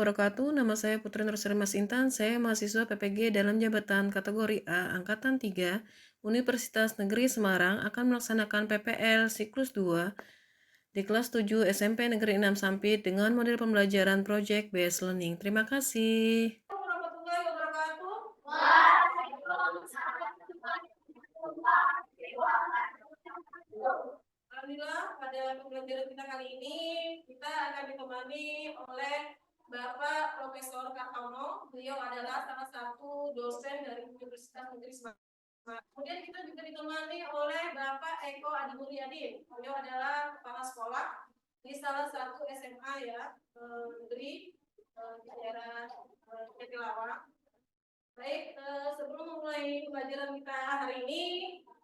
wabarakatuh. Nama saya Putri Nursari Mas Intan. Saya mahasiswa PPG dalam jabatan kategori A Angkatan 3 Universitas Negeri Semarang akan melaksanakan PPL siklus 2 di kelas 7 SMP Negeri 6 Sampit dengan model pembelajaran Project Based Learning. Terima kasih. Warahmatullahi wabarakatuh. Alhamdulillah, pada pembelajaran kita kali ini kita akan ditemani oleh Bapak Profesor Kartono. Beliau adalah salah satu dosen dari Universitas Negeri Semarang. Kemudian kita juga ditemani oleh Bapak Eko Adi Mulyadi. Beliau adalah kepala sekolah di salah satu SMA ya negeri di daerah Jatilawang. Baik, sebelum memulai pembelajaran kita hari ini,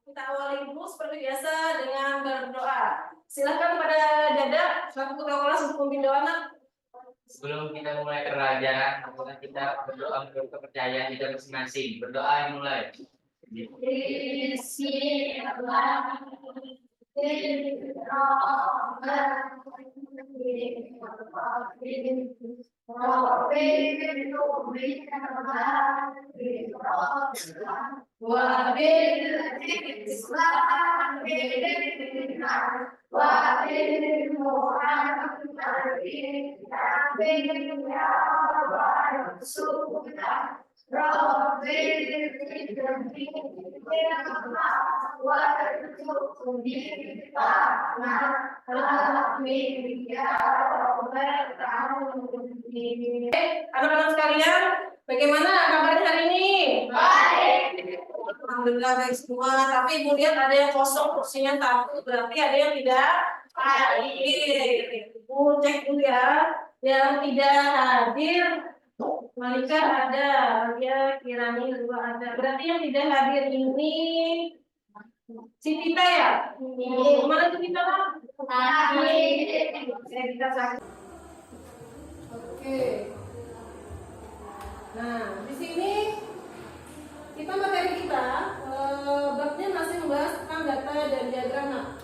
kita awali dulu seperti biasa dengan berdoa. Silakan pada Dada, selaku ketua kelas untuk memimpin doa. Sebelum kita mulai pelajaran, apakah kita berdoa menurut kepercayaan kita masing-masing? Berdoa mulai. Anak-anak sekalian, bagaimana kabarnya hari ini? Baik. Alhamdulillah baik semua. Tapi Ibu lihat ada yang kosong kursinya satu, berarti ada yang tidak hadir. Ibu cek dulu ya. Yang tidak hadir, Malika ada, ya Kirani juga ada. Berarti yang tidak hadir ini si Tita ya? Kemana tuh Tita? Kita sakit. Oke. Nah, di sini kita materi kita babnya masih membahas tentang data dan diagram,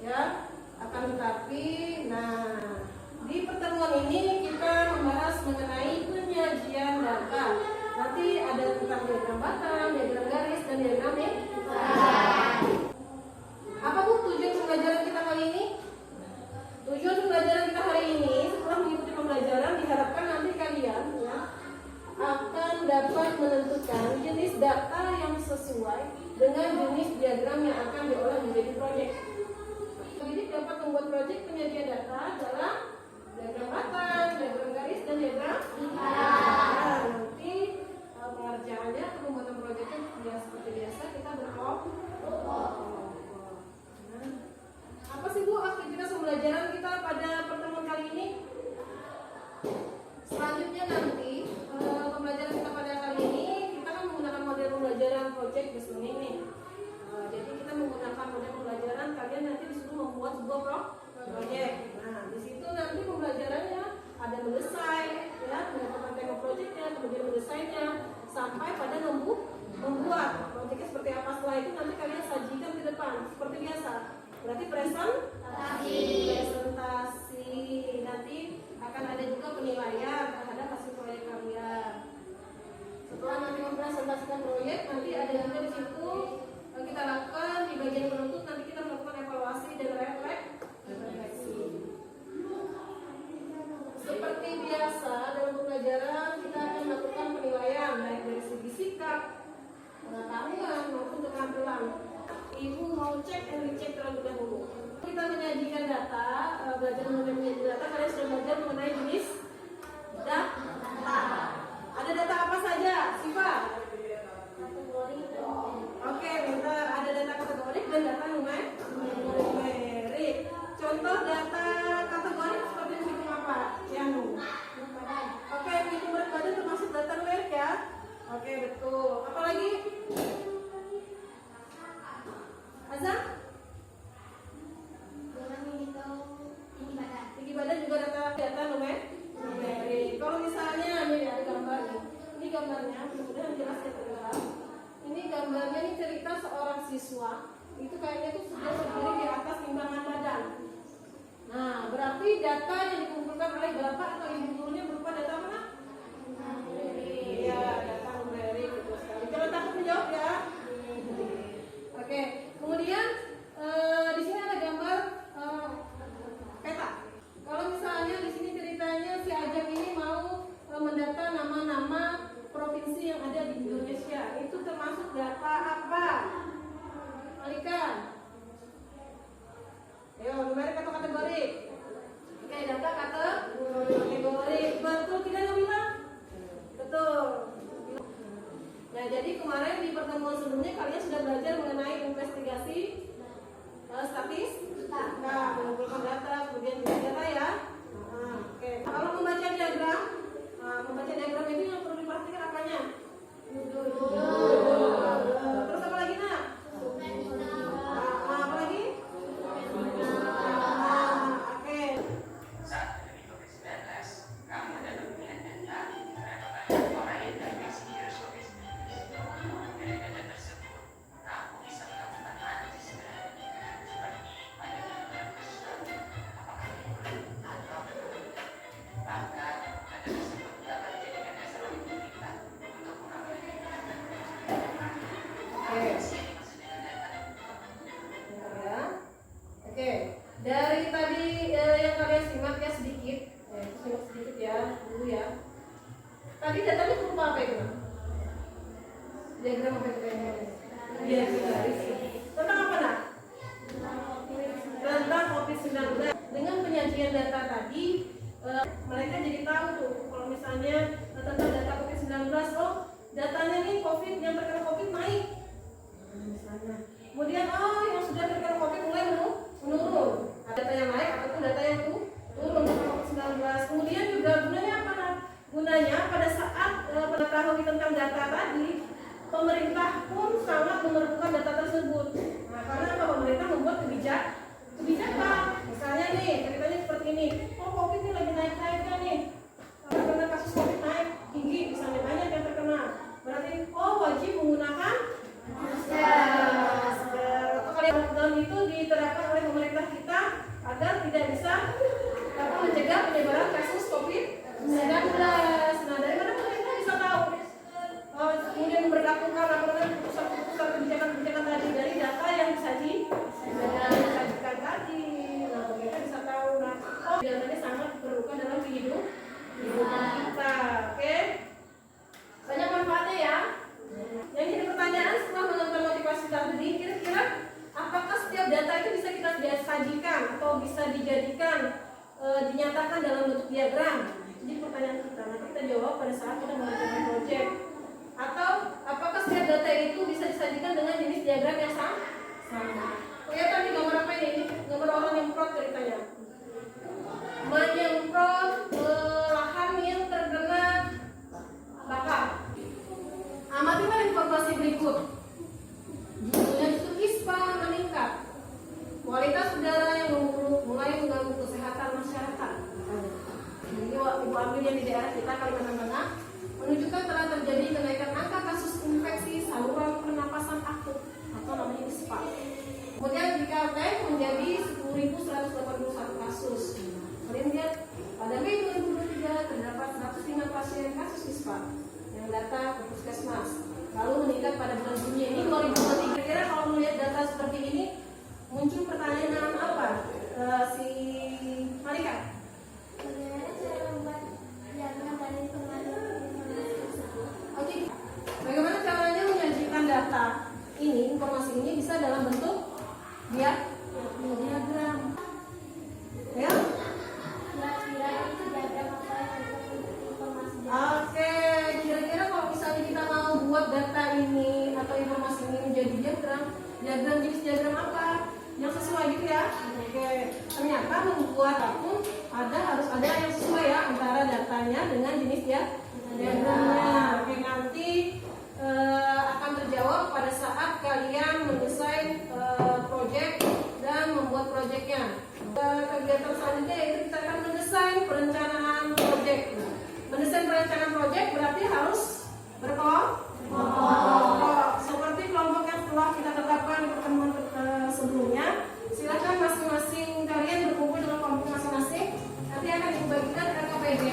ya. Akan tetapi, nah di pertemuan ini kita membahas mengenai penyajian data. Nanti ada tentang diagram batang, diagram garis, dan diagram apa bu tujuan pembelajaran kita kali ini? Tujuan pembelajaran kita hari ini setelah mengikuti pembelajaran diharapkan nanti kalian ya akan dapat menentukan jenis data yang sesuai dengan jenis diagram yang akan diolah menjadi proyek. Jadi dapat membuat proyek penyajian data dalam diagram batang, diagram garis, dan diagram nah, nanti pengerjaannya atau pembuatan proyeknya ya seperti biasa kita apa sih Bu aktivitas pembelajaran kita pada pertemuan kali ini? Selanjutnya nanti pembelajaran kita pada kali ini kita kan menggunakan model pembelajaran project based learning nih. Jadi kita menggunakan model pembelajaran kalian nanti disuruh membuat sebuah proyek. Nah di situ nanti pembelajarannya ada mendesain, ya mendapatkan tema proyeknya, kemudian mendesainnya sampai pada membuat proyeknya seperti apa. Setelah itu nanti kalian sajikan ke depan seperti biasa. Berarti presentasi. Nanti akan ada juga penilaian terhadap hasil proyek kalian. Setelah nanti mempresentasikan proyek, nanti ada juga di situ kita lakukan di bagian penutup nanti kita melakukan evaluasi dan refleksi. Seperti biasa dalam pembelajaran kita akan melakukan penilaian baik dari segi sikap, pengetahuan maupun keterampilan. Ibu mau cek dan dicek terlebih dahulu. Kita menyajikan data, belajar mengenai data, kalian sudah belajar mengenai jenis data. Ada data apa saja, Siva? Oke, bentar. Ada data kategorik dan data numerik. Contoh data kategorik seperti menghitung apa? Yang oke, menghitung berat badan termasuk data numerik ya. Oke, betul. Apa lagi? Azam? Tinggi badan juga data numerik. Kalau misalnya ini ada gambar nih. Ini gambarnya, mudah-mudahan jelas ya terlihat. Ini gambarnya ini cerita seorang siswa itu kayaknya tuh sudah berdiri di atas timbangan badan. Nah, berarti data yang dikumpulkan oleh bapak atau ibu guru sumbernya berupa data mana? Iya, data numerik, betul sekali. Jangan takut menjawab ya. Oke, kemudian di sini ada gambar peta. Kalau misalnya di sini ceritanya si Ajak ini mau mendata nama-nama provinsi yang ada di Indonesia, itu termasuk data apa? Alika. Ayo, numerik atau kategori? Oke, data kategori. Betul tidak yang bilang? Betul. Nah, jadi kemarin di pertemuan sebelumnya kalian sudah belajar mengenai investigasi statistika, mengumpulkan data, kemudian juga data ya. Oke. Kalau membaca diagram, itu yang perlu diperhatikan apanya? Terus apa lagi nak? Apa lagi? Oke. Saat dari COVID-19, kamu dapat melihat data terhadap orang yang terinfeksi virus COVID-19. Dari data tersebut, kamu bisa melakukan analisis segera seperti pada jumlah kasus baru, apakah menurun atau menurun. Bahkan data tersebut dapat dijadikan dasar oleh pemerintah untuk mengambil kebijakan. Ya. Oke. Dari tadi yang kalian simak ya sedikit, simak sedikit ya dulu ya. Tadi datanya berupa apa itu? Diagram apa itu? Iya, garis. Tentang apa nak? Tentang COVID-19. Dengan penyajian data tadi, mereka jadi tahu tuh kalau misalnya tentang data COVID-19, oh datanya nih COVID yang terkena COVID naik. Misalnya. Kemudian yang sudah terkena COVID mulai menurun. Data yang naik ataupun data yang turun tentang COVID-19. Kemudian juga gunanya apa nak? Gunanya pada saat mengetahui tentang data tadi, pemerintah pun sangat memerlukan data tersebut. Nah, karena apa? Pemerintah membuat kebijakan. Misalnya nih, ceritanya seperti ini. Oh, COVID ini lagi naik-naiknya nih. Karena kasus COVID naik tinggi, misalnya banyak yang terkena. Berarti, wajib menggunakan masker. Atau kali lockdown itu diterapkan oleh pemerintah kita agar tidak bisa mencegah penyebaran kasus COVID-19. Nah, dari mana pemerintah bisa tahu? Kemudian berlakukan pusat-pusat kebijakan tadi dari data yang disajikan tadi. Nah, pemerintah bisa tahu. Nah, datanya sangat diperlukan dalam kehidupan kita. Oke? Banyak manfaatnya ya. Yang jadi pertanyaan setelah menonton motivasi tadi, kira-kira apakah setiap data itu bisa kita sajikan atau bisa dijadikan dinyatakan dalam bentuk diagram? Jadi pertanyaan kita, nanti kita jawab pada saat kita mengerjakan proyek. Atau apakah setiap data itu bisa disajikan dengan jenis diagram yang sama? Kelihatan di gambar apa ini? Gambar orang nyemprot ceritanya. Menyemprot lahan yang terkena bakar. Amatilah informasi berikut. Jumlah ispa meningkat. Kualitas udara yang memburuk mulai mengganggu kesehatan masyarakat. Jadi Ibu ambil yang di daerah kita Kalimantan Tengah menunjukkan telah terjadi kenaikan angka kasus infeksi saluran pernapasan akut atau namanya ISPA. Kemudian di Kalteng menjadi 10.181 kasus. Kalian lihat pada Mei 2023 terdapat 105 pasien kasus ISPA yang data ke puskesmas. Lalu meningkat pada bulan Juni ini 2023. Kira-kira kalau melihat data seperti ini muncul pertanyaan apa? Si Marika. Oke, bagaimana caranya menyajikan data ini, informasi ini bisa dalam bentuk diagram, ya? Oke, kira-kira kalau misalnya kita mau buat data ini atau informasi ini menjadi diagram jenis diagram apa? Yang sesuai gitu ya. Oke, ternyata membuat akun harus ada yang sesuai ya antara datanya dengan jenis diagramnya. Oke, nanti akan terjawab pada saat kalian mendesain proyek dan membuat proyeknya. Kegiatan selanjutnya yaitu kita akan mendesain perencanaan proyek. Mendesain perencanaan proyek berarti harus berkelompok. Seperti kelompok yang telah kita tetapkan di pertemuan sebelumnya. Silakan masing-masing kalian berkumpul dengan kelompok masing-masing. Nanti akan dibagikan RKPD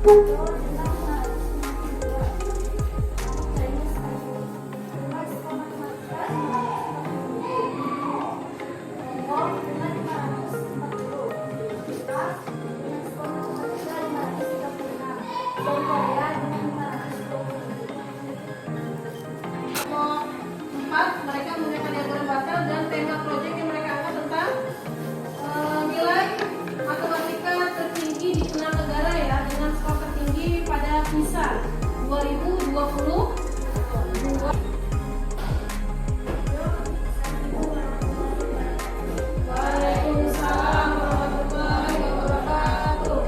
Empat, mereka menggunakan diagram Bartel dan tema proyek yang mereka angkat tentang nilai matematika tertinggi di 6 negara ya, dengan skor tertinggi pada PISA 2020. Waalaikumsalam warahmatullahi wabarakatuh.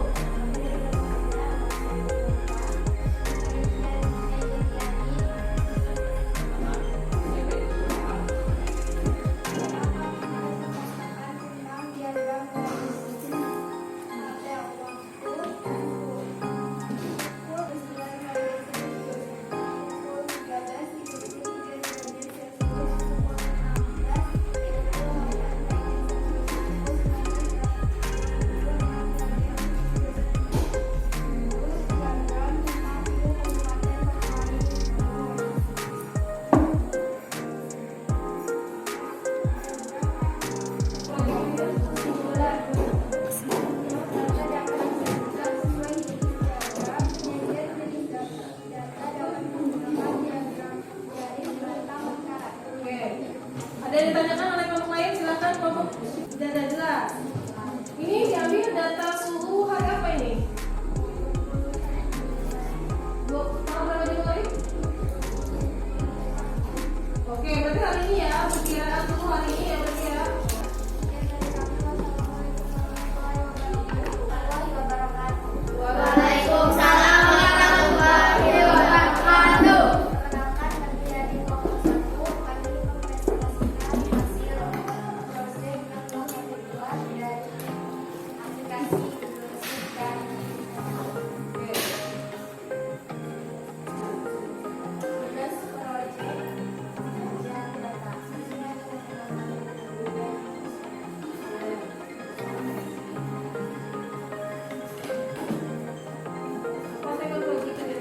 Ada yang ditanyakan oleh kelompok lain? Silakan kelompok. Tidak ada jelas. Ini diambil data suhu hari apa ini? Tanggal berapa Januari? Oke, berarti hari ini ya, perkiraan suhu hari ini ya berarti ya. Waalaikumsalam warahmatullahi wabarakatuh. Perkenalkan bagi adik kelompok 1, kami mempresentasikan hasil proyek kelompok kedua dari aplikasi Google dan tugas proyek ujian data. Pas saya kalau gitu ya.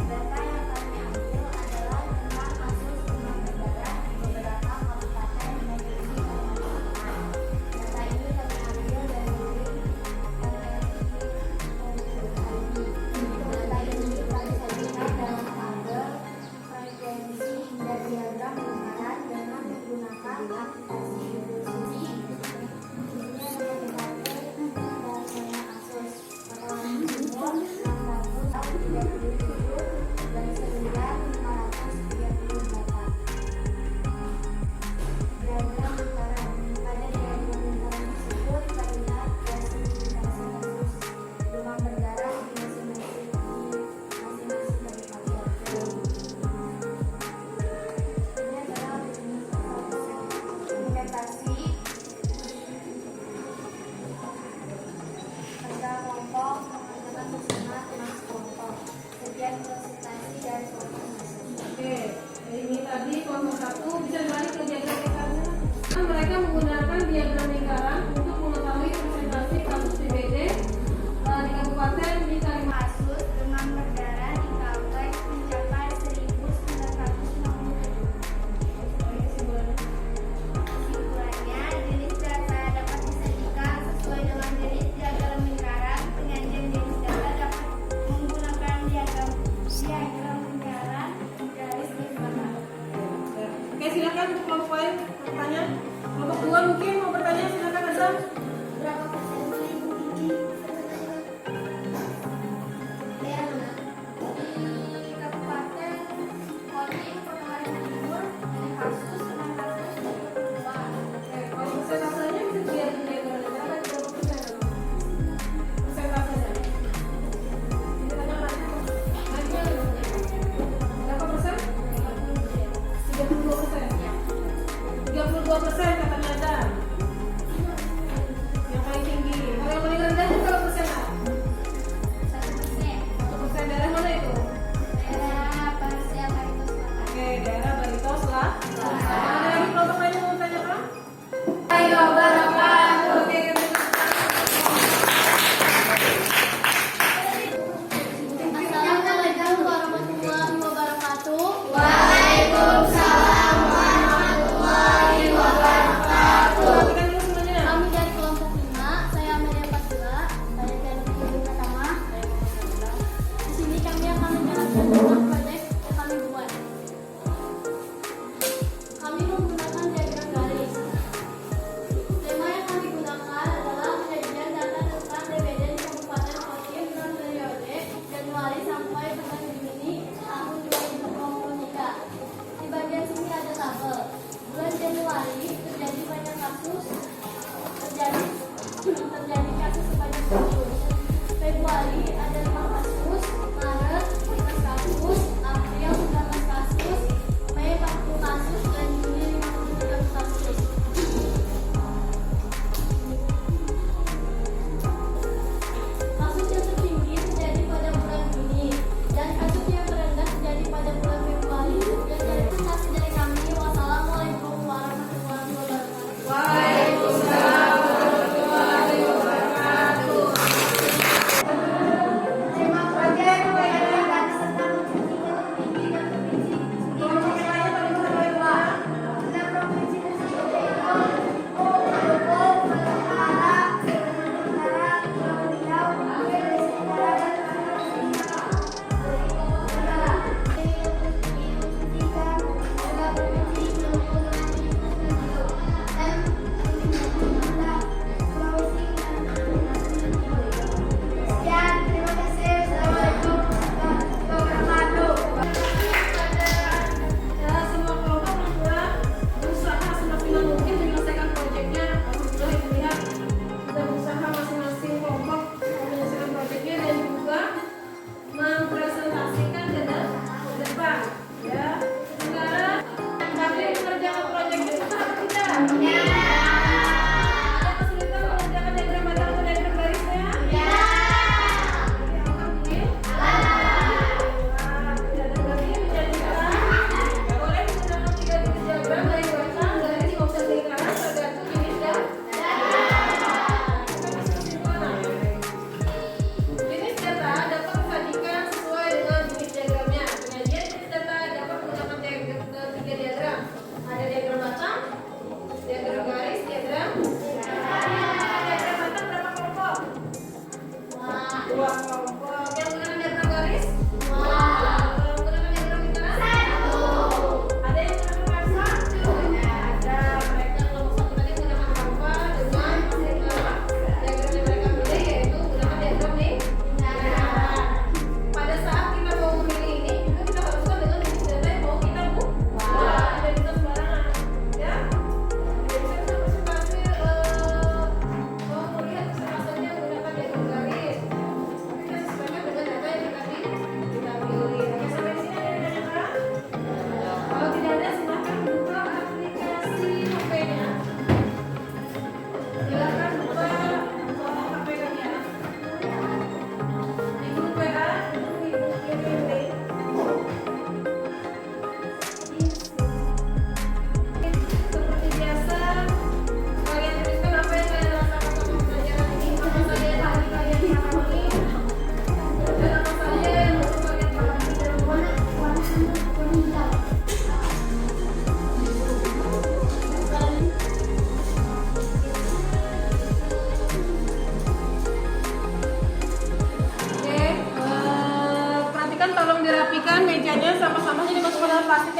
Data yang kami ambil adalah tentang kasus demam berdarah di beberapa kabupaten dan provinsi Kalimantan. Data ini kami ambil dari Data ini kami sajikan dalam tabel frekuensi hingga diagram lingkaran dengan menggunakan aplikasi Google Sheets. Ini yang dipakai dasarnya Asus Pengalaman Junior 637 dan 9538. Diagram lingkaran. Pada diagram lingkaran tersebut terlihat klasifikasi kasus demam berdarah di masing-masing kabupaten. Ini adalah implementasi pada kelompok teman-teman bersama teman sekelompok. Sekian presentasi dari kelompok masing. Oke, ini tadi kelompok 1 bisa balik ke diagram lingkarannya. Mereka menggunakan diagram lingkaran untuk mengetahui presentasi kasus DBD di kabupaten di Kalimantan. Kasus demam berdarah di Kalteng mencapai 1.960. Kesimpulannya, jenis data dapat disajikan sesuai dengan jenis diagram lingkaran. Penyajian jenis data dapat menggunakan diagram lingkaran garis lingkaran. Oke, silakan untuk kelompok lain bertanya. Kelompok 2 mungkin mau bertanya, silakan Azam. Berapa persen paling tinggi? Daerah mana? Di Kabupaten Kodim, Kota Timur, kasus 622. Oke, kalau persentasenya bisa dilihat di diagram lingkaran berapa persen? Persentasenya. Ini tanya mana? Berapa persen? 32%. 32% katanya Azam. Yang paling tinggi. Kalau yang paling rendah itu berapa persen? 1%. 1%. Daerah mana itu? Daerah Persia Barito Selatan. Oke, daerah Barito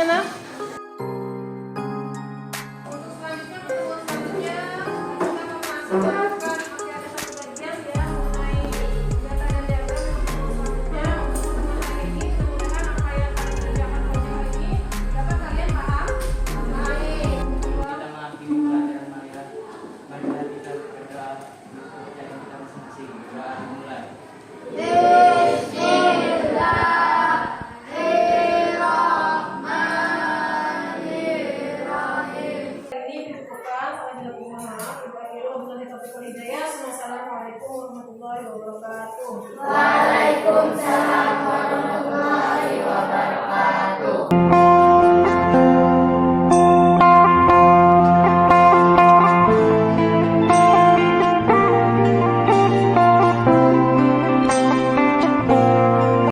sana. Untuk selanjutnya pertemuan selanjutnya kita akan masuk